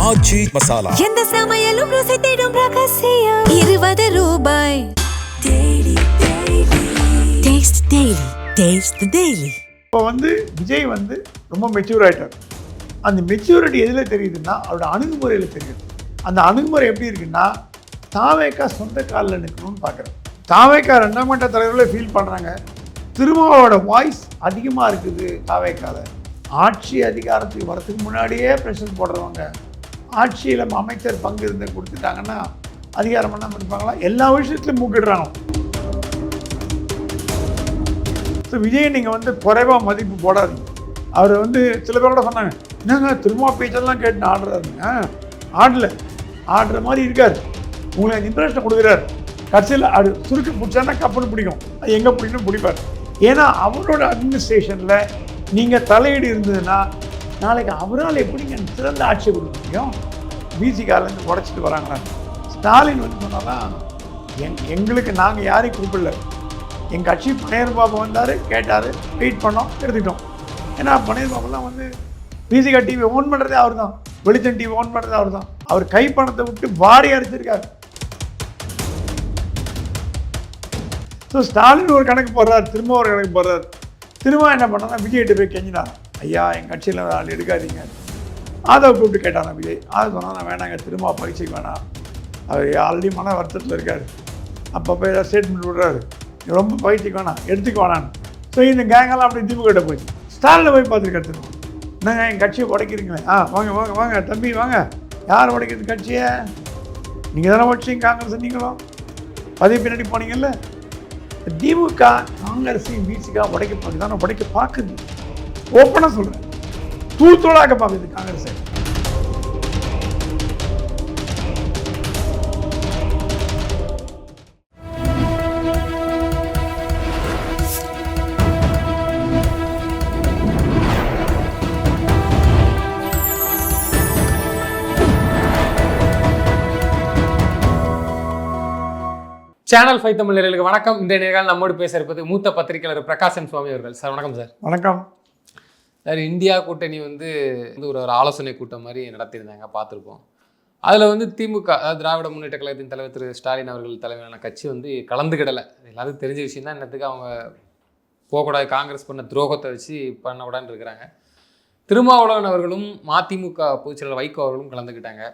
ஆச்சி மசாலா. எந்த சமையலும் ருசி தேடும் ரகசியம். 20 ரூபாய். Taste the Daily. இப்போ விஜய் ரொம்ப மெச்சூர் ஆகிட்டார். அந்த மெச்சூரிட்டி எதில் தெரியுதுன்னா அவரோட அணுகுமுறையில் தெரியுது. அந்த அணுகுமுறை எப்படி இருக்குன்னா தாவேக்கா சொந்த காலில் நிற்கணும்னு பார்க்குறேன். தாவேக்கா 2ஆம் கட்ட தலைவர்களே ஃபீல் பண்ணுறாங்க. திருமாவோட வாய்ஸ் அதிகமாக இருக்குது தாவேக்காவில். ஆட்சி அதிகாரத்துக்கு வரத்துக்கு முன்னாடியே ப்ரெஷர் போடுறவங்க ஆட்சியில் அமைச்சர் பங்கு இருந்து கொடுத்துட்டாங்கன்னா அதிகாரம் பண்ணாமல் இருப்பாங்களா? எல்லா விஷயத்துலையும் மூக்கிடுறாங்க. ஸோ விஜய் நீங்கள் குறைவாக மதிப்பு போடாதீங்க. அவர் சில பேரோட சொன்னாங்க, என்னங்க திரும்ப பேச்செல்லாம் கேட்டு ஆடுறாருங்க. ஆடுற மாதிரி இருக்கார். உங்களுக்கு இம்ப்ரெஷனை கொடுக்குறாரு. கடைசியில் அது சுருக்கு பிடிச்சானா கப்புன்னு பிடிக்கும். அது எங்கே பிடிக்கணும் பிடிப்பார். ஏன்னா அவரோட அட்மினிஸ்ட்ரேஷனில் நீங்கள் தலையீடு இருந்ததுன்னா நாளைக்கு அவரால் எப்படிங்க சிறந்த ஆட்சியை கொடுக்க முடியும்? பிசிகாலேருந்து உடச்சிட்டு வராங்களா? ஸ்டாலின் சொன்னாதான் எங்களுக்கு நாங்கள் யாரையும் குறிப்பிடல. எங்கள் கட்சி பனையர் பாபு வந்தார், கேட்டார், வெயிட் பண்ணோம், எடுத்துக்கிட்டோம். ஏன்னா பனையர் பாபுலாம் பிசிகா டிவி ஓன் பண்ணுறதே அவர் தான், வெளிச்சம் டிவி ஓன் பண்ணுறதே அவர் தான். அவர் கைப்பணத்தை விட்டு வாரி அடிச்சிருக்காரு. ஸோ ஸ்டாலின் ஒரு கணக்கு போடுறார், திரும்ப ஒரு கணக்கு போடுறார். திரும்ப என்ன பண்ணால் விஜய்கிட்ட போய் கெஞ்சினார், ஐயா எங்கள் கட்சியில் ஆள் எடுக்காதீங்க. அதை கூப்பிட்டு கேட்டானா விஜய். அதை சொன்னால் நான் வேணாங்க, திரும்ப பரீட்சைக்கு வேணாம். அவர் ஆல்ரெடி மன வருத்தத்தில் இருக்கார். அப்பப்போ ஏதாவது ஸ்டேட்மெண்ட் விடுறாரு, ரொம்ப பயிற்சிக்கு வேணாம், எடுத்துக்க வேணான்னு. ஸோ இந்த கேங்கெல்லாம் அப்படி திமுக போச்சு. ஸ்டாலில் போய் பார்த்துருக்காரு. திரும்ப என்னங்க எங்கள் கட்சியை உடைக்கிறீங்களே? வாங்க வாங்க வாங்க தம்பி வாங்க. யார் உடைக்கிறது கட்சியை? நீங்கள் தானே உடைச்சிங்க காங்கிரஸ். நீங்களும் பதவி பின்னாடி போனீங்கல்ல. திமுக காங்கிரஸையும் பிசிகா உடைக்க பார்க்குது. தானே உடைக்க பார்க்குது. ஓப்பனாக சொல்கிறேன், தூளாக்க பார்க்குது காங்கிரஸை. சேனல் 5 தமிழ் நேயர்களுக்கு வணக்கம். இந்த நேரம் நம்மோடு பேச இருப்பது மூத்த பத்திரிகையாளர் பிரகாசன் சுவாமி அவர்கள். சார் வணக்கம். சார் வணக்கம். சார், இந்தியா கூட்டணி ஒரு ஆலோசனை கூட்டம் மாதிரி நடத்தியிருந்தாங்க, பார்த்துருப்போம். அதில் திமுக, அதாவது திராவிட முன்னேற்ற கழகத்தின் தலைவர் திரு ஸ்டாலின் அவர்கள் தலைமையிலான கட்சி கலந்துக்கிடலை. எல்லாருக்கும் தெரிஞ்ச விஷயம் தான். என்னத்துக்கு அவங்க போகக்கூடாது, காங்கிரஸ் பண்ண துரோகத்தை வச்சு பண்ணக்கூடாதுன்னு இருக்கிறாங்க. திருமாவளவன் அவர்களும் மதிமுக பொதுச்செயலாளர் வைகோ அவர்களும் கலந்துக்கிட்டாங்க.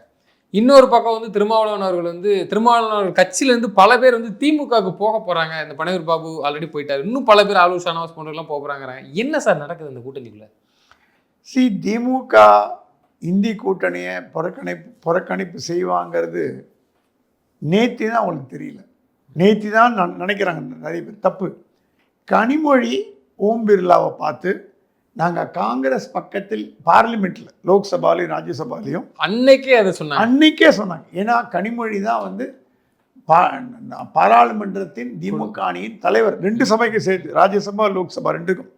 இன்னொரு பக்கம் திருமாவளவன் அவர்கள் திருமாவளவன் அவர்கள் கட்சியிலேருந்து பல பேர் திமுகவுக்கு போக போகிறாங்க. இந்த பனையூர் பாபு ஆல்ரெடி போயிட்டார். இன்னும் பல பேர் ஆலூர் ஷானவாஸ் போன்றவர்கள்லாம் போக போகிறாங்கிறாங்க. என்ன சார் நடக்குது இந்த கூட்டணிக்குள்ள? திமுக இந்தி கூட்டணியை புறக்கணிப்பு செய்வாங்கிறது நேற்று தான் அவங்களுக்கு தெரியல. நேற்று தான் நினைக்கிறாங்க நிறைய பேர். தப்பு. கனிமொழி ஓம் பிர்லாவை பார்த்து நாங்கள் காங்கிரஸ் பக்கத்தில் பார்லிமெண்ட்டில் லோக்சபாலையும் ராஜ்யசபாலையும் அன்னைக்கே சொன்னாங்க. ஏன்னா கனிமொழி தான் பாராளுமன்றத்தின் திமுக அணியின் தலைவர். 2 சபைக்கு சேர்த்து, ராஜ்யசபா லோக்சபா 2க்கும்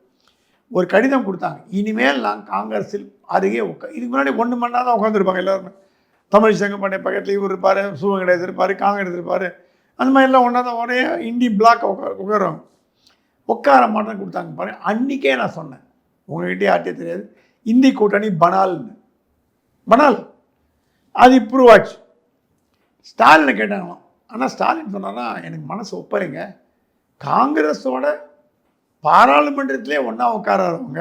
ஒரு கடிதம் கொடுத்தாங்க. இனிமேல் நாங்கள் காங்கிரஸில் அருகே இதுக்கு முன்னாடி 1 மணி நேரம் தான் உட்காந்துருப்பாங்க எல்லாருமே. தமிழிசை பண்ணை பக்கத்தில் இவர் இருப்பார், சிவகணேசன் இருப்பார், காங்கிரஸ் இருப்பார். அந்த மாதிரிலாம் ஒன்றா தான் ஒரே இந்தி பிளாக் உட்காருவாங்க. உட்கார மாட்டேன்னு கொடுத்தாங்க பாருங்க. அன்றைக்கே நான் சொன்னேன், உங்கள்கிட்ட யார்ட்டே தெரியாது, இந்தி கூட்டணி பனால் அது ப்ரூவ் ஆச்சு. ஸ்டாலினை கேட்டாங்களாம். ஆனால் ஸ்டாலின் சொன்னார்னா எனக்கு மனசு ஒப்பறைங்க, காங்கிரஸோட பாராளுமன்றத்திலே ஒன்றா உட்காரவங்க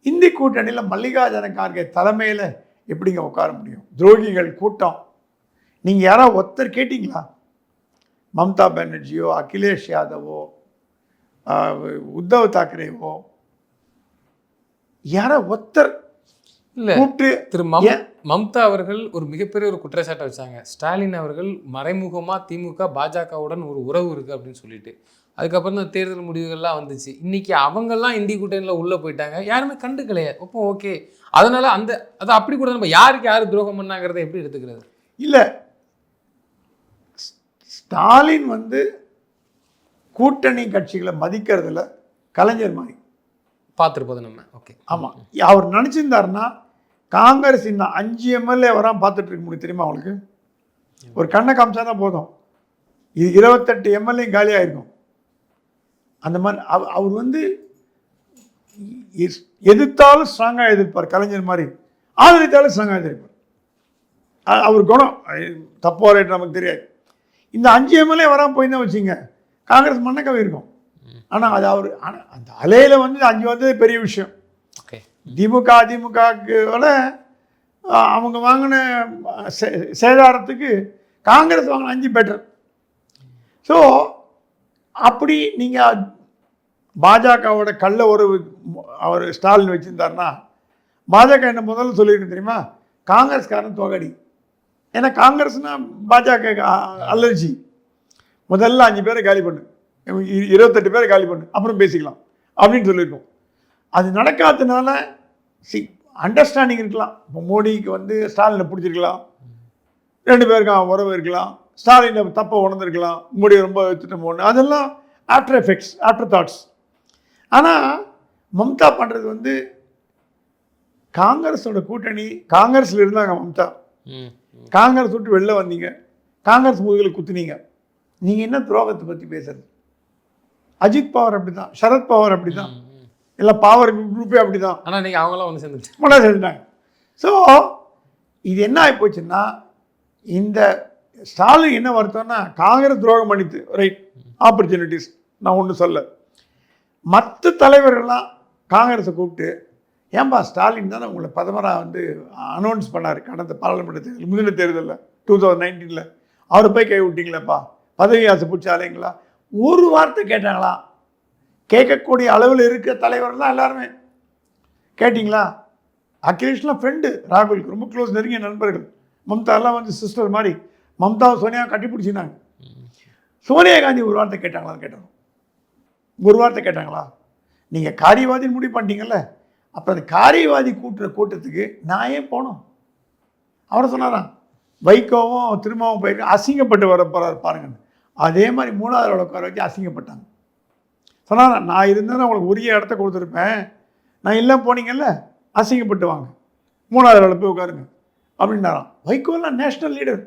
இந்தி கூட்டணியில் மல்லிகார்ஜுன கார்கே தலைமையில் எப்படிங்க உட்கார முடியும்? துரோகிகள் கூட்டம். நீங்கள் யாராவது ஒருத்தர் கேட்டிங்களா? மம்தா பானர்ஜியோ, அகிலேஷ் யாதவோ, உத்தவ் தாக்கரேவோ, யாரோ ஒருத்தர் இல்லை? திரு மம்தா அவர்கள் ஒரு மிகப்பெரிய ஒரு குற்றச்சாட்டை வச்சாங்க. ஸ்டாலின் அவர்கள் மறைமுகமாக திமுக பாஜகவுடன் ஒரு உறவு இருக்குது அப்படின்னு சொல்லிட்டு. அதுக்கப்புறம் தான் தேர்தல் முடிவுகள்லாம் வந்துச்சு. இன்னைக்கு அவங்கெல்லாம் இந்தி கூட்டணியில் உள்ளே போயிட்டாங்க, யாருமே கண்டுக்கலையே. அப்போ ஓகே, அதனால அதை அப்படி கூட நம்ம யாருக்கு யார் துரோகம் பண்ணாங்கிறத எப்படி எடுத்துக்கிறது? இல்லை, ஸ்டாலின் கூட்டணி கட்சிகளை மதிக்கிறதுல கலைஞர் மாதிரி பார்த்துருப்போது நம்ம. ஓகே, ஆமாம். அவர் நினச்சிருந்தாருன்னா காங்கிரஸ் இந்த 5 எம்எல்ஏ வராமல் பார்த்துட்டு இருக்க முடியும். தெரியுமா அவங்களுக்கு? ஒரு கண்ணை காமிச்சா தான் போதும், இது 28 எம்எல்ஏ காலியாக இருக்கும். அந்த மாதிரி அவர் எதிர்த்தாலும் ஸ்ட்ராங்காக எதிர்ப்பார். கலைஞர் மாதிரி ஆதரித்தாலும் ஸ்ட்ராங்காக எதிர்ப்பார். அவர் குணம் தப்போ ரைட் நமக்கு தெரியாது. இந்த 5 எம்எல்ஏ வராமல் போயிருந்தா வச்சுங்க காங்கிரஸ் மண்ணக்கவை இருக்கும். ஆனால் அது அவர் ஆனால் அந்த அலையில் வந்து 5 வந்தது பெரிய விஷயம். ஓகே, அதிமுகவுக்கு விட அவங்க வாங்கின சேதாரத்துக்கு காங்கிரஸ் வாங்கின 5 பெட்டர். ஸோ அப்படி நீங்கள் பாஜகவோட கள்ள உறவு அவர் ஸ்டாலின் வச்சுருந்தாருன்னா பாஜக என்ன முதல்ல சொல்லியிருக்கு தெரியுமா, காங்கிரஸ்காரன் தொகடி. ஏன்னா காங்கிரஸ்னால் பாஜக அலர்ஜி. முதல்ல 5 பேரை காலி பண்ணு, 28 பேரை காலி பண்ணு, அப்புறம் பேசிக்கலாம் அப்படின்னு சொல்லியிருக்கோம். அது நடக்காததுனால அண்டர்ஸ்டாண்டிங் இருக்கலாம். இப்போ மோடிக்கு வந்து ஸ்டாலினை பிடிச்சிருக்கலாம், 2 பேருக்கும் உறவு இருக்கலாம், ஸ்டாலினை தப்பை உணர்ந்துருக்கலாம், மோடியை ரொம்ப எடுத்துகிட்டு போகணும், அதெல்லாம் ஆஃப்டர் எஃபெக்ட்ஸ், ஆஃப்டர் தாட்ஸ். ஆனால் மம்தா பண்ணுறது வந்து காங்கிரஸோட கூட்டணி, காங்கிரஸில் இருந்தாங்க மம்தா, காங்கிரஸ் விட்டு வெளில வந்தீங்க, காங்கிரஸ் முதுகில் குத்துனீங்க, நீங்கள் என்ன துரோகத்தை பற்றி பேசுறது? அஜித் பவார் அப்படி தான், சரத் பவார் அப்படி தான், இல்லை பவர் குரூப்பே அப்படி தான். ஆனால் நீங்கள் அவங்களாம் ஒன்று சேர்ந்துட்டாங்க. ஸோ இது என்ன ஆகி போச்சுன்னா, இந்த ஸ்டாலின் என்ன வருத்தம்னா காங்கிரஸ் துரோகம் பண்ணிட்டு ரைட் ஆப்பர்ச்சுனிட்டிஸ் நான் ஒன்று சொல்ல. மற்ற தலைவர்கள்லாம் காங்கிரஸை கூப்பிட்டு, ஏன்பா ஸ்டாலின் தானே உங்களை பிரதமராக வந்து அனௌன்ஸ் பண்ணார் கடந்த பாராளுமன்ற தேர்தல், முந்தின தேர்தலில் 2019 அவரை போய் கை விட்டீங்களேப்பா, பதவி ஆசை பிடிச்சாலேங்களா, ஒரு வார்த்தை கேட்டாங்களா? கேட்கக்கூடிய அளவில் இருக்கிற தலைவர் தான் எல்லாருமே கேட்டிங்களா? அகிலேஷ்லாம் ஃப்ரெண்டு, ராகுலுக்கு ரொம்ப க்ளோஸ், நெருங்கிய நண்பர்கள். மம்தாலாம் வந்து சிஸ்டர் மாதிரி, மம்தாவை சோனியாவை கட்டி பிடிச்சினாங்க. சோனியா காந்தி ஒரு வார்த்தை கேட்டாங்களான்னு கேட்டாங்க, ஒரு வார்த்தை கேட்டாங்களா? நீங்கள் காரியவாதின்னு முடிவு பண்ணிட்டீங்கல்ல, அப்போ அந்த காரியவாதி கூட்டத்துக்கு நான் ஏன் போனோம்? அவரை சொன்னாராம், வைகோவும் திரும்பவும் போயிருக்க அசிங்கப்பட்டு வர போகிறார் பாருங்கன்னு. அதே மாதிரி 3வது உட்கார வச்சு அசிங்கப்பட்டாங்க. சொன்னாரா, நான் இருந்தேன்னா உங்களுக்கு உரிய இடத்த கொடுத்துருப்பேன், நான் இல்லை போனீங்கல்ல, அசிங்கப்பட்டு வாங்க, 3வது போய் உட்காருங்க அப்படின்னாராம். வைகோலாம் நேஷ்னல் லீடர்,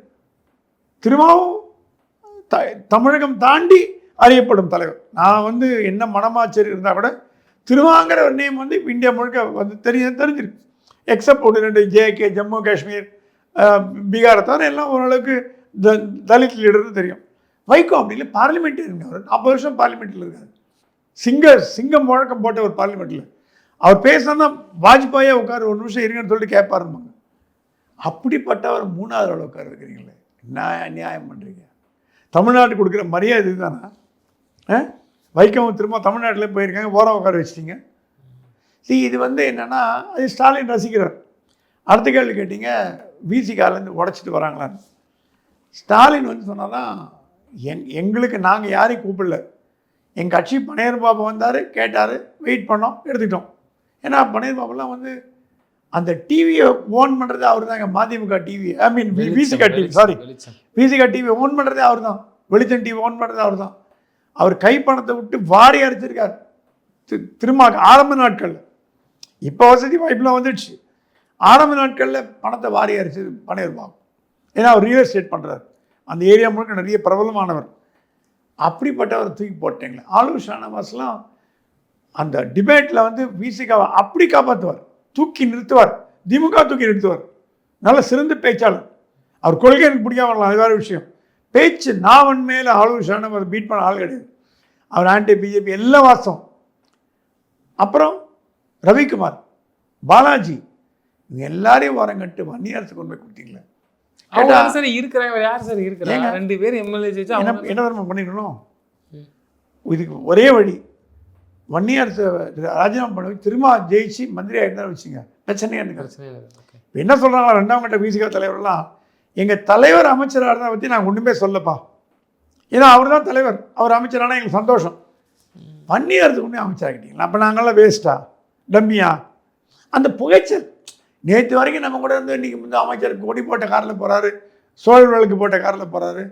திரும்பவும் தமிழகம் தாண்டி அறியப்படும் தலைவர். நான் வந்து என்ன மனமாச்சரி இருந்தால் கூட திருவாங்கிற ஒரு நேம் வந்து இந்தியா முழுக்க வந்து தெரிஞ்சிருக்கு. எக்ஸப்ட் 1-2 ஜேகே, ஜம்மு காஷ்மீர், பீகாரை தவிர எல்லாம் ஓரளவுக்கு தலித் லீடர்னு தெரியும். வைகோ அப்படி இல்லை, பார்லிமெண்ட்டில் இருக்கார், 40 வருஷம் பார்லிமெண்ட்டில் இருக்கார், சிங்கம் முழக்கம் போட்ட ஒரு பார்லிமெண்ட்டில். அவர் பேசினா வாஜ்பாயே உட்கார், 1 நிமிஷம் இருங்கன்னு சொல்லிட்டு கேட்பாருமாங்க. அப்படிப்பட்டவர் 3வது உட்கார வைக்கிறீங்களே, நியாயம் பண்ணுறீங்க? தமிழ்நாட்டுக்கு கொடுக்குற மரியாதை இதுதானா? வைக்கவும் திரும்ப தமிழ்நாட்டில் போயிருக்காங்க, ஓரம் உட்கார வச்சிட்டிங்க. இது வந்து என்னென்னா, அது ஸ்டாலின் ரசிக்கிறார். அடுத்த கேள்வி கேட்டீங்க, விசிகாலேருந்து உடச்சிட்டு வராங்களான்னு. ஸ்டாலின் வந்து சொன்னாதான், எங்களுக்கு நாங்கள் யாரையும் கூப்பிடல, எங்கள் கட்சி பனையர் பாபு வந்தார், கேட்டார், வெயிட் பண்ணோம், எடுத்துக்கிட்டோம். ஏன்னா பனையர் பாபுலாம் வந்து அந்த டிவியை ஓன் பண்ணுறது அவர் தாங்க, மதிமுக டிவி, ஐ மீன் Visika TV, sorry Visika TV own பண்ணுறதே அவர் தான், வெளிச்சம் டிவி ஓன் பண்ணுறது அவர் தான். அவர் கைப்பணத்தை விட்டு வாரி அரைச்சிருக்கார் திரும்ப ஆரம்ப நாட்களில். இப்போ வசதி வாய்ப்புலாம் வந்துடுச்சு, ஆரம்ப நாட்களில் பணத்தை வாரி அரைச்சி பனையர் பாபு. ஏன்னா அவர் ரியல் எஸ்டேட் பண்ணுறாரு, அந்த ஏரியா முழுக்க நிறைய பிரபலமானவர். அப்படிப்பட்டவர் தூக்கி போட்டீங்களே. ஆளுநர் ஷானவாஸ்லாம் அந்த டிபேட்டில் வந்து விசிகாவை அப்படி காப்பாற்றுவார், தூக்கி நிறுத்துவார், திமுக தூக்கி நிறுத்துவார். நல்ல சிறந்த பேச்சாளர். அவர் கொள்கை எனக்கு பிடிக்காம வரலாம், அது வேறு விஷயம். பேச்சு நாவன் மேலே ஆளுநர் ஷானவாஸ் பீட் பண்ண ஆள் கிடையாது. அவர் ஆன்டி பிஜேபி எல்லாம் வாசம். அப்புறம் ரவிக்குமார், பாலாஜி, இவங்க எல்லாரையும் வரங்கட்டு வன்னியரசு கொண்டு போய் கொடுத்தீங்களே. சார் இருக்கிறாங்க, யார் சார் இருக்கிறாங்க? 2 பேர் எம்எல்ஏ ஜெயிச்சா என்ன தர்ம பண்ணிக்கணும்? இதுக்கு ஒரே வழி, வன்னியரசு ராஜினாமா பண்ண திரும்ப ஜெயிச்சு மந்திரியாக இருந்தாலும் வச்சுங்க, பிரச்சனையாக இருக்கு. இப்போ என்ன சொல்கிறாங்களா 2ஆம் கட்ட விசிகா தலைவரெல்லாம், எங்கள் தலைவர் அமைச்சராக இருந்தால் பற்றி நாங்கள் ஒன்றுமே சொல்லப்பா, ஏன்னா அவர் தான் தலைவர், அவர் அமைச்சரானால் எங்களுக்கு சந்தோஷம். வன்னியரசுக்கு ஒன்றே அமைச்சராகிட்டீங்களா, அப்போ நாங்கள்லாம் வேஸ்ட்டா, டம்மியா? அந்த புகைச்சல் நேற்று வரைக்கும் நம்ம கூட இருந்து இன்றைக்கி வந்து அமைச்சருக்கு கொடி போட்ட காரில் போகிறாரு, சோழர்களுக்கு போட்ட காரில் போகிறாரு,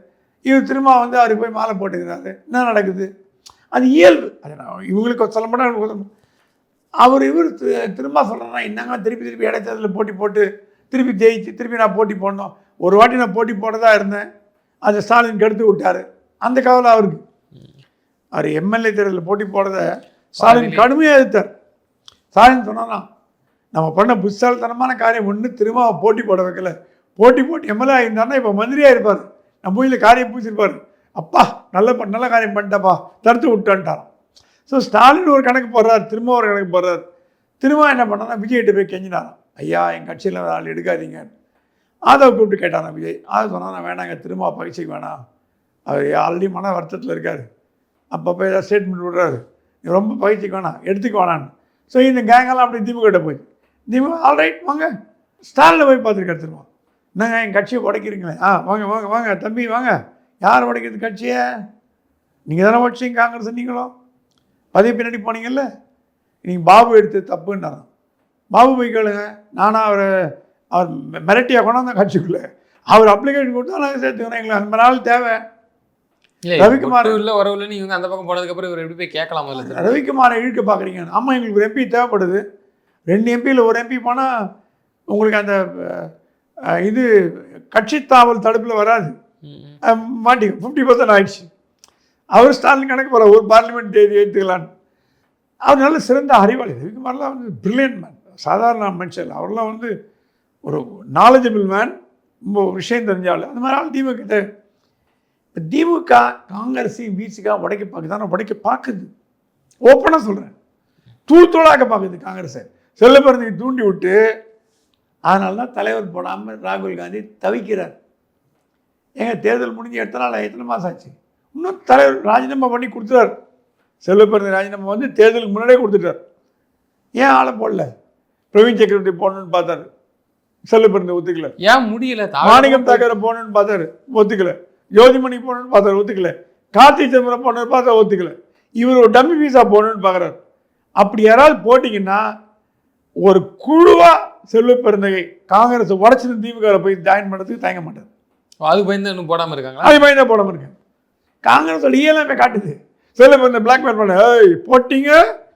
இவர் திரும்ப வந்து அவருக்கு போய் மாலை போட்டுக்கிறாரு. என்ன நடக்குது? அது இயல்பு. அது நான் இவங்களுக்கு சொல்ல மாட்டேன். இவர் திரும்ப சொல்கிறேன்னா, என்னங்க திருப்பி இடைத்தேர்தலில் போட்டி போட்டு திருப்பி ஜெயிச்சு திருப்பி நான் போட்டி போடணும். ஒரு வாட்டி நான் போட்டி போட்டதா இருந்தேன், அதை ஸ்டாலின் கெடுத்து விட்டார், அந்த கவலை அவருக்கு. அவர் எம்எல்ஏ தேர்தலில் போட்டி போடுறத ஸ்டாலின் கடுமையாக எதிர்த்தார். ஸ்டாலின் சொன்னானா, நம்ம பண்ண புத்தாலித்தனமான காரியம் ஒன்று திரும்ப போட்டி போட வைக்கல, போட்டி எம்எல்ஏ ஆகியிருந்தாருன்னா இப்போ மந்திரியாக இருப்பார். நம்ம ஊரில் காரியம் பூச்சிருப்பார். அப்பா நல்ல காரியம் பண்ணிட்டப்பா, தடுத்து விட்டான்ட்டாராம். ஸோ ஸ்டாலின் ஒரு கணக்கு போடுறார், திரும்ப ஒரு கணக்கு போடுறார். திரும்ப என்ன பண்ணார்னா விஜய்கிட்ட போய் கெஞ்சினாராம், ஐயா என் கட்சியில் ஆள் எடுக்காதீங்க. அதை கூப்பிட்டு கேட்டாராம் விஜய். அதை சொன்னால் நான் வேணாங்க, திரும்ப பயிற்சிக்கு வேணாம், அவர் ஆல்ரெடி மன வருத்தத்தில் இருக்கார், அப்பப்போ ஏதாவது ஸ்டேட்மெண்ட் விடுறாரு, ரொம்ப பயிற்சிக்கு வேணாம், எடுத்துக்க வேணான்னு. ஸோ இந்த கேங்கெல்லாம் அப்படி திமுக போச்சு. திமுக ஆல்ரைட் வாங்க, ஸ்டாலில் போய் பார்த்துருக்காரு. திரும்ப என்னங்க என் கட்சியை உடைக்கிறீங்களே, வாங்க வாங்க வாங்க தம்பி வாங்க. யார் உடைக்கிறது கட்சியை? நீங்கள் தானே உடைச்சிங்க காங்கிரஸ், நீங்களும் பதவி பின்னாடி போனீங்கல்ல. நீங்கள் பாபு எடுத்து தப்புன்னாராம். பாபு போய் கேளுங்க, நானும் அவர் மிரட்டியாக கொண்டாந்த கட்சிக்குள்ளே அவர் அப்ளிகேஷன் கொடுத்தா நாங்கள் சேர்த்துக்கிறோம், எங்களுக்கு அந்த நாள் தேவை. ரவிக்குமார் வரவில்லைன்னு இவங்க அந்த பக்கம் போனதுக்கப்புறம் இவர் எப்படி போய் கேட்கலாம்? ரவிக்குமாரை இழுக்க பார்க்குறீங்க. ஆமாம், எங்களுக்கு ஒரு எம்பி தேவைப்படுது. 2 எம்பியில் ஒரு எம்பி போனால் உங்களுக்கு அந்த இது கட்சி தாவல் தடுப்பில் வராது, மாட்டிக்கும். 50% ஆயிடுச்சு. அவர் ஸ்டாலின் கணக்கு போகிற ஒரு பார்லிமெண்ட் தேதி எடுத்துக்கலான்னு. அவர் நல்ல சிறந்த அறிவாளி. ரவிக்குமார்லாம் வந்து பிரில்லியன்ட் மேன், சாதாரண மனுஷன். அவர்லாம் வந்து ஒரு நாலேஜபிள் மேன், ரொம்ப விஷயம் தெரிஞ்சாலும். அந்த மாதிரி ஆள் திமுக தேவை. இப்போ திமுக காங்கிரஸையும் வீச்சுக்காக உடைக்க பார்க்குது. ஓப்பனாக சொல்கிறேன், தூளாக்க பார்க்குது காங்கிரஸை. செல்லப்பிறந்தைக்கு தூண்டி விட்டு, அதனால தான் தலைவர் போடாமல் ராகுல் காந்தி தவிக்கிறார். ஏங்க தேர்தல் முடிஞ்சு எத்தனை மாதம் ஆச்சு? இன்னும் தலைவர் ராஜினாமா பண்ணி கொடுத்துட்டார். செல்வப்பிறந்தை ராஜினாமா வந்து தேர்தலுக்கு முன்னாடியே கொடுத்துட்டார். ஏன் ஆளை போடல? பிரவீன் சக்கரவர்த்தி போடணும்னு பார்த்தாரு, செல்வப்பிறந்தை ஒத்துக்கல. ஏன் முடியல? மாணிக்கம் தாக்கரை போடணும்னு பார்த்தாரு, ஒத்துக்கல. ஜோதிமணி போடணும்னு பார்த்தாரு, ஒத்துக்கல. கார்த்திக் சிதம்பரம் போடணும்னு பார்த்தா ஒத்துக்கல. இவர் ஒரு டம்மி பீஸா போடணும்னு பார்க்குறாரு. அப்படி யாராவது போட்டிங்கன்னா ஒரு குழுவாக செல்வப்பிறந்தகை காங்கிரஸ் உடச்சிருந்து திமுக போய் ஜாயின் பண்ணுறதுக்கு தயங்க மாட்டார். அது பயந்து இன்னும் போடாமல் இருக்காங்களா? அது பயந்து போடாமல் இருக்காங்க. காங்கிரஸோட இயலாமே காட்டுது. செல்வப்பிறந்த பிளாக்மெயில் பண்ண போட்டிங்க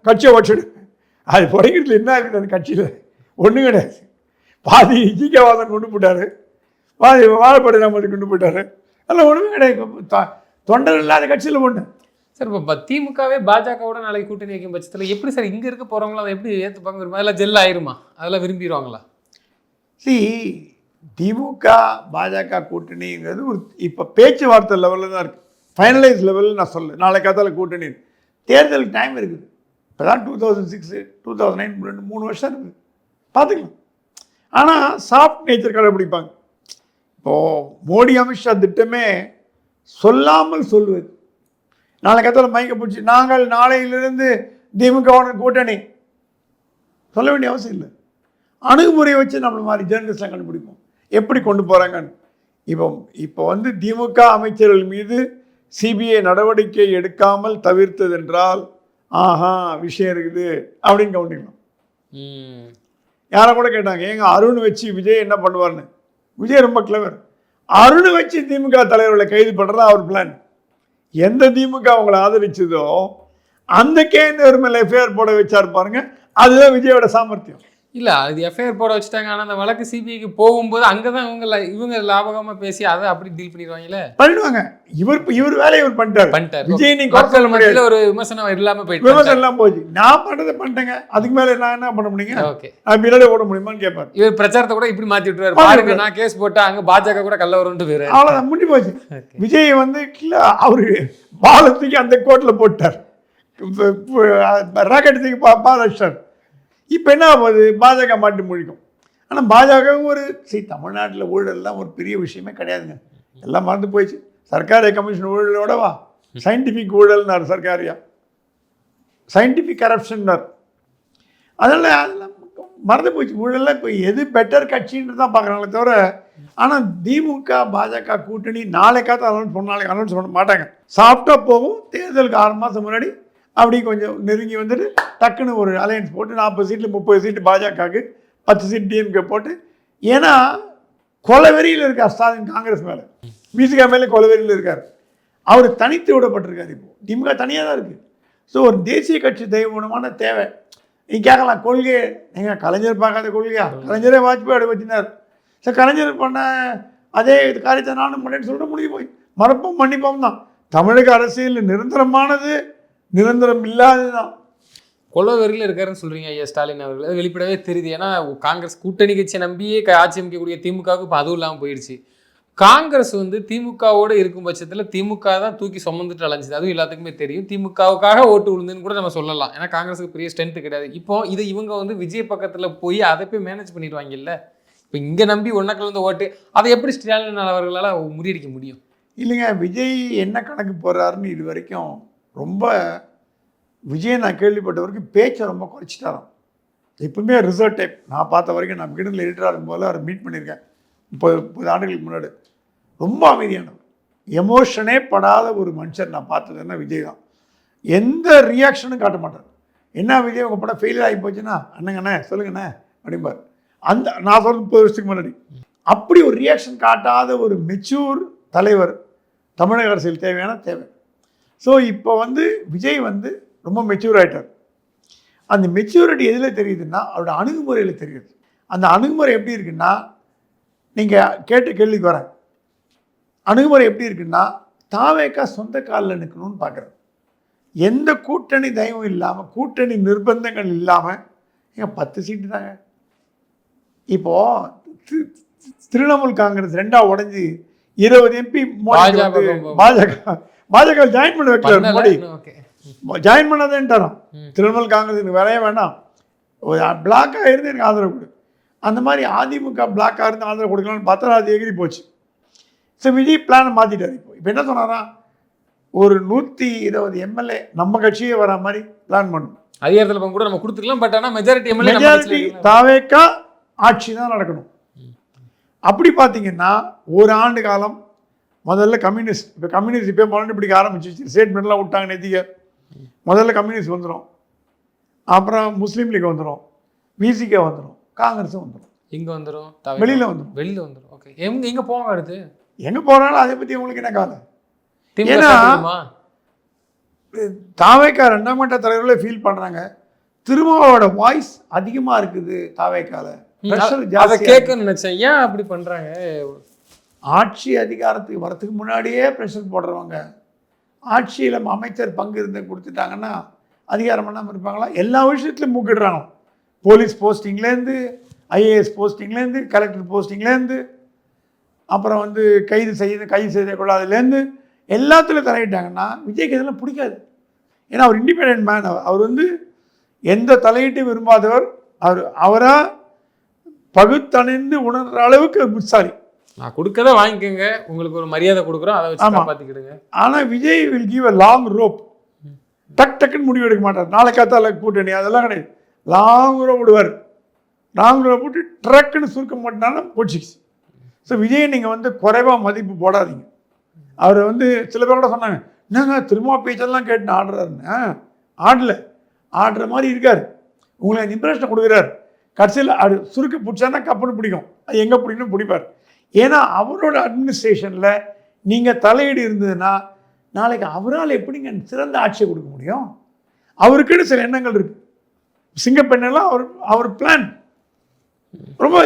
கட்சியை உடச்சிடு. அது புடைக்கிறதுல என்ன இருக்குது அந்த கட்சியில்? ஒன்றும் கிடையாது. பாதி ஜிகேவாதன் கொண்டு போட்டார், பாதி வாழைப்படை ராமதி கொண்டு போயிட்டார். அதெல்லாம் ஒன்றுமே கிடையாது. தொண்டர் இல்லாத கட்சியில் ஒன்று. சார் இப்போ திமுகவே பாஜகவோட நாளைக்கு கூட்டணி வைக்கும் பட்சத்தில் எப்படி சார் இங்கே இருக்க போகிறவங்களும் அதை எப்படி ஏற்றுப்பாங்க? விரும்ப அதெல்லாம் ஜெல் ஆயிருமா? அதெல்லாம் விரும்பிடுவாங்களா? திமுக பாஜக கூட்டணிங்கிறது ஒரு இப்போ பேச்சுவார்த்தை லெவலில் தான் இருக்குது. ஃபைனலைஸ் லெவலில் நான் சொல்ல, நாளை காத்தால கூட்டணி. தேர்தலுக்கு டைம் இருக்குது. இப்போ தான் 2006 2009 3 வருஷம் இருக்குது, பார்த்துக்கலாம். ஆனால் சாஃப்ட் நேச்சர் கடைபிடிப்பாங்க. இப்போது மோடி அமித்ஷா திட்டமே சொல்லாமல் சொல்வது. நாளை காத்தால மைக்க பிடிச்சி நாங்கள் நாளையிலிருந்து திமுகவோட கூட்டணி சொல்ல வேண்டிய அவசியம் இல்லை. அணுகுமுறையை வச்சு நம்மள மாதிரி ஜேர்னலிஸ்ட்லாம் கண்டுபிடிப்போம் எப்படி கொண்டு போகிறாங்கன்னு. இப்போ வந்து திமுக அமைச்சர்கள் மீது சிபிஐ நடவடிக்கை எடுக்காமல் தவிர்த்ததென்றால் விஷயம் இருக்குது அப்படின்னு கவனிக்கலாம். யாரை கூட கேட்டாங்க, ஏங்க அருண் வச்சு விஜய் என்ன பண்ணுவார்னு. விஜய் ரொம்ப கிளவர். அருண் வச்சு திமுக தலைவர்களை கைது பண்ணுறதா அவர் பிளான். எந்த திமுக அவங்களை ஆதரிச்சதோ அந்த கேந்தர் மேலே எஃப்ஐஆர் போட வச்சார் பாருங்க. அதுதான் விஜயோட சாமர்த்தியம். இல்லை, அது எஃப்ஐஆர் போட வச்சுட்டாங்க. ஆனால் அந்த வழக்கு சிபிஐக்கு போகும்போது அங்கே தான் இவங்க லாபகமாக பேசி அதை அப்படி டீல் பண்ணிடுவாங்களே. பண்ணிடுவாங்க. இவர் வேலையை இவர் பண்ணிட்டார். விஜய் நீங்க சொல்ல முடியாது. ஒரு விமர்சனம் இல்லாமல் போயிட்டு விமர்சனம் எல்லாம் போச்சு. நான் பண்ணுறதை பண்ணிட்டேங்க, அதுக்கு மேலே நான் என்ன பண்ண முடியுங்க? ஓகே, நான் பின்னாடி ஓட முடியுமான்னு கேட்பார். இவர் பிரச்சாரத்தை கூட இப்படி மாற்றி விட்டுருவாரு. பாருங்க, நான் கேஸ் போட்டா அங்கே பாஜக கூட கல்ல வரும்னு பேர். அவ்வளோதான், முடிஞ்சு போச்சு. விஜய் வந்து அவரு பாலத்துக்கு அந்த கோட்டில் போட்டார், ராக்கெட் தூக்கி பாலஸ்டர். இப்போ என்ன ஆகுது? பாஜக மாட்டி முழிக்கும். ஆனால் பாஜகவும் ஒரு தமிழ்நாட்டில் ஊழல்லாம் ஒரு பெரிய விஷயமே கிடையாதுங்க. எல்லாம் மறந்து போயிடுச்சு. சர்க்காரிய கமிஷன் ஊழலோடவா சயின்டிஃபிக் ஊழல்னார் சர்க்காரியா, சயின்டிஃபிக் கரப்ஷன்னார். அதெல்லாம் மறந்து போயிடுச்சு. ஊழல்லாம் இப்போ எது பெட்டர் கட்சின்னு தான் பார்க்குறாங்களே தவிர. ஆனால் திமுக பாஜக கூட்டணி நாளைக்காக அனௌன்ஸ் பண்ண மாட்டாங்க. சாஃப்டாக போகும். தேர்தலுக்கு 6 மாதம் முன்னாடி அப்படி கொஞ்சம் நெருங்கி வந்துட்டு டக்குன்னு ஒரு அலையன்ஸ் போட்டு 40 சீட்டில் 30 சீட்டு பாஜகவுக்கு, 10 சீட் டிஎம்கே போட்டு. ஏன்னா கொலவெறியில் இருக்கார் ஸ்டாலின் காங்கிரஸ் மேலே, விசிகா மேலே கொலவெறியில் இருக்கார். அவர் தனித்து விடப்பட்டிருக்கார். இப்போ திமுக தனியாக தான் இருக்குது. ஸோ ஒரு தேசிய கட்சி தெய்வமான தேவை. நீ கேட்கலாம், கொள்கை நீங்கள் கலைஞர் பார்க்காத கொள்கையா? கலைஞரே வாஜ்பாய் வச்சினார். ஸோ கலைஞர் பண்ண அதே காரியத்தை நானும் பண்ணேன்னு சொல்லிட்டு முடிஞ்சு போய் மறப்போம் மன்னிப்போம் தான். தமிழக அரசியல் நிரந்தரமானது நிரந்தரம் இல்லாததுதான். கொலவெறியில் இருக்காருன்னு சொல்றீங்க ஐயா ஸ்டாலின் அவர்கள். அது வெளிப்படவே தெரியுது. ஏன்னா காங்கிரஸ் கூட்டணி கட்சியை நம்பியே ஆட்சி அமைக்கக்கூடிய திமுகவுக்கு இப்போ அதுவும் இல்லாமல் போயிடுச்சு. காங்கிரஸ் வந்து திமுகவோடு இருக்கும் பட்சத்தில் திமுக தான் தூக்கி சுமந்துட்டு அலைஞ்சுது. அதுவும் எல்லாத்துக்குமே தெரியும். திமுகவுக்காக ஓட்டு விழுந்துன்னு கூட நம்ம சொல்லலாம். ஏன்னா காங்கிரஸுக்கு பெரிய ஸ்ட்ரென்த் கிடையாது. இப்போ இதை இவங்க வந்து விஜய் பக்கத்தில் போய் அதை போய் மேனேஜ் பண்ணிடுவாங்கல்ல. இப்போ இங்கே நம்பி ஒன்றக்கலந்து ஓட்டு அதை எப்படி ஸ்டாலின் அவர்களால் முறியடிக்க முடியும்? இல்லைங்க, விஜய் என்ன கணக்கு போடுறாருன்னு இது வரைக்கும் ரொம்ப விஜய் நான் கேள்விப்பட்ட வரைக்கும் பேச்சை ரொம்ப குறைச்சிட்டாராம். எப்பவுமே ரிசர்வ் டைப் நான் பார்த்த வரைக்கும். நான் கிட்டத்தில் எடிட்டராக இருக்கும்போது அவரை மீட் பண்ணியிருக்கேன் 30 ஆண்டுகளுக்கு முன்னாடி. ரொம்ப அமைதியானவர், எமோஷனே படாத ஒரு மனுஷன் நான் பார்த்ததுன்னா விஜய் தான். எந்த ரியாக்ஷனும் காட்ட மாட்டார். என்ன விஜய் உங்கள் படம் ஃபெயிலியர் ஆகி போச்சுன்னா அண்ணங்கண்ணே சொல்லுங்கண்ணே அப்படிம்பார். அந்த நான் சொல்ல 30 வருஷத்துக்கு முன்னாடி அப்படி ஒரு ரியாக்ஷன் காட்டாத ஒரு மெச்சூர் தலைவர் தமிழக அரசியல் தேவை. ஸோ இப்போ வந்து விஜய் வந்து ரொம்ப மெச்சூர் ஆகிட்டார். அந்த மெச்சூரிட்டி எதில் தெரியுதுன்னா அவரோட அணுகுமுறையில் தெரியுது. அந்த அணுகுமுறை எப்படி இருக்குன்னா, நீங்கள் கேட்ட கேள்விக்கு வரேன். அணுகுமுறை எப்படி இருக்குன்னா, தாவேக்கா சொந்த காலில் நிற்கணும்னு பார்க்குறேன். எந்த கூட்டணி தயவும் இல்லாமல், கூட்டணி நிர்பந்தங்கள் இல்லாமல், ஏங்க 10 சீட்டு தாங்க. இப்போது திரிணாமுல் காங்கிரஸ் 2ஆக உடஞ்சி 20 MP பாஜக ஜாயின் பண்ண வைக்கல. மோடி ஜாயின் பண்ணாதேன்ட்டாராம். திரிணாமுல் காங்கிரஸ் எனக்கு வேலையே வேண்டாம், ஒரு பிளாக்காக இருந்து எனக்கு ஆதரவு கொடு. அந்த மாதிரி அதிமுக பிளாக்காக இருந்து ஆதரவு கொடுக்கலான்னு பார்த்தா அது எகிரி போச்சு. ஸோ விஜய் பிளானை மாற்றிட்டார். இப்போ என்ன சொன்னாரா, ஒரு 120 MLA நம்ம கட்சியே வர மாதிரி பிளான் பண்ணும். அதிகாரத்தில் கூட நம்ம கொடுத்துக்கலாம். பட் ஆனால் மெஜாரிட்டி தாவேக்கா ஆட்சி தான் நடக்கணும். அப்படி பார்த்தீங்கன்னா ஒரு ஆண்டு காலம் முதல்ல கம்யூனிஸ்ட், இப்போ கம்யூனிஸ்ட் இப்போ மறுபடியும் பிடிக்க ஆரம்பிச்சிச்சு. ஸ்டேட்மெண்ட்லாம் விட்டாங்க நேத்திக்க. முதல்ல கம்யூனிஸ்ட் வந்துடும், அப்புறம் முஸ்லீம் லீக் வந்துடும், விசிகே வந்துடும், காங்கிரஸும் வந்துடும். இங்கே வந்துடும், வெளியில் வந்துடும். ஓகே, எங்கே போவாங்க அடுத்து? எங்கே போகிறாலும் அதை பற்றி உங்களுக்கு என்ன காலம்? ஏன்னா தாவேக்கா 2ஆம் கட்ட தலைவர்களே ஃபீல் பண்ணுறாங்க, திருமாவோட வாய்ஸ் அதிகமாக இருக்குது தாவேக்கால. அதை கேட்க நினைச்சேன், ஏன் அப்படி பண்ணுறாங்க? ஆட்சி அதிகாரத்துக்கு வரத்துக்கு முன்னாடியே ப்ரெஷர் போடுறவங்க, ஆட்சியில் அமைச்சர் பங்கு இருந்து கொடுத்துட்டாங்கன்னா அதிகாரம் பண்ணாமல் இருப்பாங்களா? எல்லா விஷயத்துலையும் மூக்கிடுறாங்க. போலீஸ் போஸ்டிங்லேருந்து, IAS போஸ்டிங்லேருந்து, கலெக்டர் போஸ்டிங்லேருந்து, அப்புறம் வந்து கைது செய்யக்கூடாதுலேருந்து எல்லாத்துலையும் தலையிட்டாங்கன்னா விஜய்க்கு இதெல்லாம் பிடிக்காது. ஏன்னா அவர் இண்டிபெண்ட் மேன். அவர் வந்து எந்த தலையீட்டையும் விரும்பாதவர். அவராக பகுத்தணிந்து உணர்கிற அளவுக்கு புத்தாரி. நான் கொடுக்கறத வாங்கிக்கோங்க, உங்களுக்கு ஒரு மரியாதை கொடுக்குறோம், அதை வச்சு காப்பாற்றிக்கிடுங்க. ஆனால் Vijay will give a long rope. டக்குன்னு முடிவு எடுக்க மாட்டார். நாளைக்காத்தால கூட்டணி அதெல்லாம் கிடையாது. லாங் ரோப் விடுவார். லாங் ரோப் விட்டு ட்ரக்குன்னு சுருக்க மாட்டாங்கன்னா போச்சுச்சு. ஸோ விஜய் நீங்கள் வந்து குறைவாக மதிப்பு போடாதீங்க. அவர் வந்து சில பேர் கூட சொன்னாங்க, என்னங்க திரும்ப பேச்செல்லாம் கேட்டு ஆடுறாருன்னு. ஆடுற மாதிரி இருக்கார். உங்களுக்கு இம்ப்ரெஷனை கொடுக்குறாரு. கடைசியில் அது சுருக்க பிடிச்சானா கப்புன்னு பிடிக்கும். அது எங்கே பிடிக்கணும் பிடிப்பார். ஏன்னா அவரோட அட்மினிஸ்ட்ரேஷனில் நீங்கள் தலையீடு இருந்ததுன்னா நாளைக்கு அவரால் எப்படிங்க சிறந்த ஆட்சியை கொடுக்க முடியும்? அவருக்குன்னு சில எண்ணங்கள் இருக்குது. சிங்கப்பெண்ணெல்லாம் அவர் பிளான் ரொம்ப.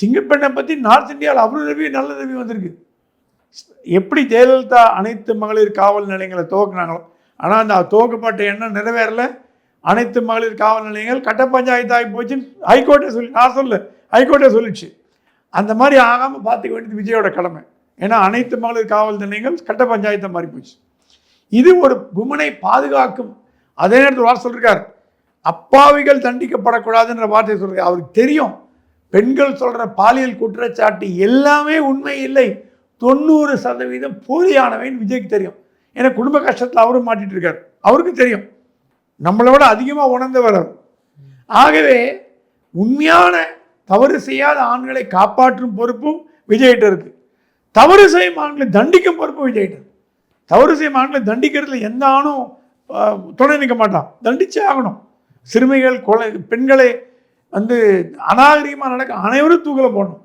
சிங்கப்பெண்ணை பற்றி நார்த் இந்தியாவில் அவ்வளோ நல்ல ரிவ்யூ வந்திருக்கு. எப்படி ஜெயலலிதா அனைத்து மகளிர் காவல் நிலையங்களை துவக்குனாங்களோ, ஆனால் அந்த துவக்கப்பட்ட எண்ணம் நிறைவேறலை. அனைத்து மகளிர் காவல் நிலையங்கள் கட்ட பஞ்சாயத்து ஆகி போச்சுன்னு ஹைகோர்ட்டே சொல்லிடுச்சு. அந்த மாதிரி ஆகாமல் பார்த்துக்க வேண்டியது விஜயோட கடமை. ஏன்னா அனைத்து மகளிர் காவல் நிலையங்கள் கட்ட பஞ்சாயத்தை மாறி போச்சு. இது ஒரு விமனை பாதுகாக்கும். அதே நேரத்தில் வார்த்தை சொல்லியிருக்கார், அப்பாவிகள் தண்டிக்கப்படக்கூடாதுன்ற வார்த்தையை சொல்கிறார். அவருக்கு தெரியும் பெண்கள் சொல்கிற பாலியல் குற்றச்சாட்டு எல்லாமே உண்மை இல்லை, 90% போலியானவைன்னு விஜய்க்கு தெரியும். ஏன்னா குடும்ப கஷ்டத்தில் அவரும் மாட்டிட்டு இருக்கார். அவருக்கு தெரியும், நம்மளை விட அதிகமாக உணர்ந்தவர் அவர். ஆகவே உண்மையான தவறு செய்யாத ஆண்களை காப்பாற்றும் பொறுப்பும் விஜய்கிட்ட இருக்கு. தவறு செய்யும் ஆண்களை தண்டிக்கும் பொறுப்பும் விஜய்கிட்ட. தவறு செய்யும் ஆண்களை தண்டிக்கிறதுல எந்த ஆணும் துணை நிற்க மாட்டான், தண்டிச்சே ஆகணும். சிறுமிகள், பெண்களை வந்து அநாகரிகமாக நடக்க அனைவரும் தூக்கில் போடணும்.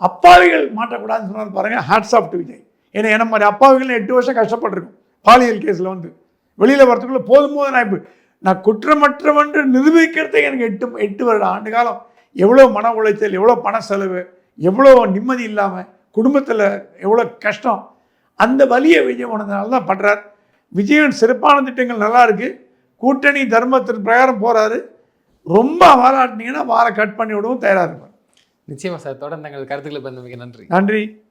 அப்பாவிகள் மாட்டக்கூடாதுன்னு சொன்னார் பாருங்க. Hats off to Vijay. ஏன்னா என்ன மாதிரி அப்பாவிகள் 8 வருஷம் கஷ்டப்பட்டிருக்கும் பாலியல் கேஸில் வந்து வெளியில் வரத்துக்குள்ளே போதும் நான் குற்றமற்றவன் நிரூபிக்கிறதுக்கு எனக்கு 8 வருட ஆண்டு காலம் எவ்வளோ மன உளைச்சல், எவ்வளோ பண செலவு, எவ்வளோ நிம்மதி இல்லாமல் குடும்பத்தில் எவ்வளோ கஷ்டம். அந்த வலியை விஜய் உணர்ந்தனால தான் பண்ணுறார். விஜயின் சிறப்பான திட்டங்கள் நல்லா இருக்குது. கூட்டணி தர்மத்தின் பிரகாரம் போகிறாரு. ரொம்ப வாலாட்டினீங்கன்னா வாரை கட் பண்ணி விடவும் தயாராக இருப்பார். நிச்சயமா சார். தொடர்ந்து எங்கள் கருத்துக்களை பகிர்ந்தமைக்கு நன்றி. நன்றி.